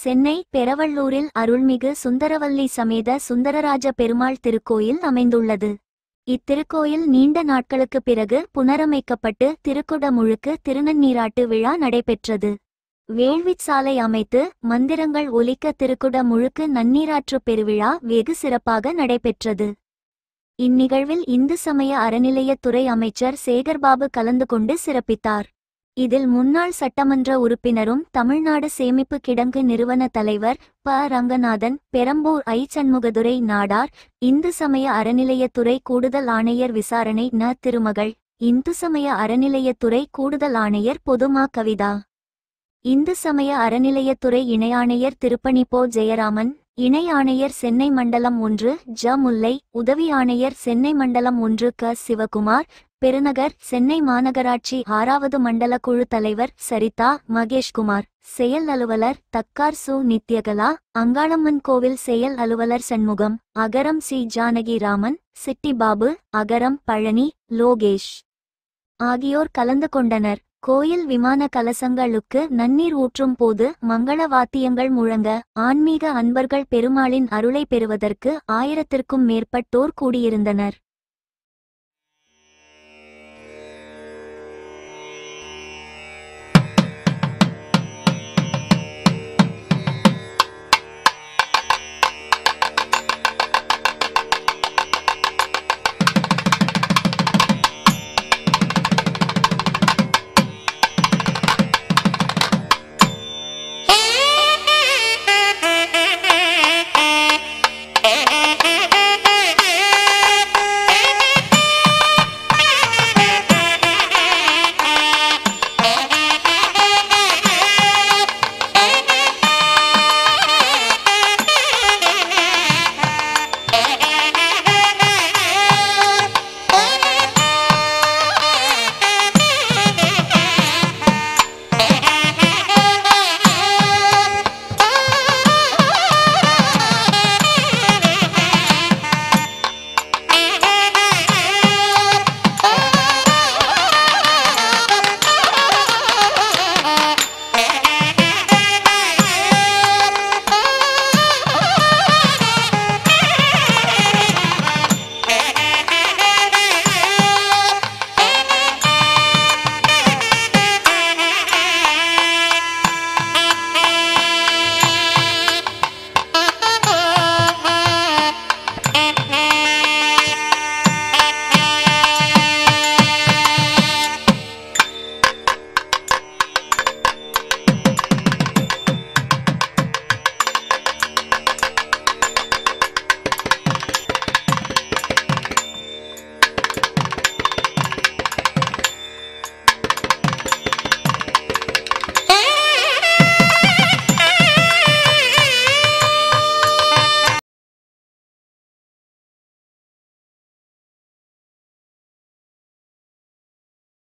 சென்னை பெரவள்ளூரில் அருள்மிகு சுந்தரவல்லி சமேத சுந்தரராஜ பெருமாள் திருக்கோயில் அமைந்துள்ளது. இத்திருக்கோயில் நீண்ட நாட்களுக்கு பிறகு புனரமைக்கப்பட்டு திருக்குடமுழுக்கு திருநன்னீராட்டு விழா நடைபெற்றது. வேள்விச் சாலை அமைத்து மந்திரங்கள் ஒலிக்க திருக்குட முழுக்கு நன்னீராற்று பெருவிழா வெகு சிறப்பாக நடைபெற்றது. இந்நிகழ்வில் இந்து சமய அறநிலையத்துறை அமைச்சர் சேகர்பாபு கலந்து கொண்டு சிறப்பித்தார். இதில் முன்னாள் சட்டமன்ற உறுப்பினரும் தமிழ்நாடு சேமிப்பு கிடங்கு நிறுவன தலைவர் ப. ரங்கநாதன், பெரம்பூர் ஐ. சண்முகதுரை நாடார், இந்து சமய அறநிலையத்துறை கூடுதல் ஆணையர் விசாரணை ந. திருமகள், இந்து சமய அறநிலையத்துறை கூடுதல் ஆணையர் பொதுமா கவிதா, இந்து சமய அறநிலையத்துறை இணை ஆணையர் திருப்பணி போ. ஜெயராமன், இணை ஆணையர் சென்னை மண்டலம் 1 ஜ. முல்லை, உதவி ஆணையர் சென்னை மண்டலம் 1 க. சிவகுமார், பெருநகர் சென்னை மாநகராட்சி 6வது மண்டல குழு தலைவர் சரிதா மகேஷ்குமார், செயல் அலுவலர் தக்கார் சு. நித்யகலா, அங்காளம்மன் கோவில் செயல் அலுவலர் சண்முகம், அகரம் சி. ஜானகி ராமன், சிட்டி பாபு, அகரம் பழனி, லோகேஷ் ஆகியோர் கலந்து கொண்டனர். கோயில் விமான கலசங்களுக்கு நன்னீர் ஊற்றும் போது மங்கள வாத்தியங்கள் முழங்க ஆன்மீக அன்பர்கள் பெருமாளின் அருளை பெறுவதற்கு 1000த்திற்கும் மேற்பட்டோர் கூடியிருந்தனர்.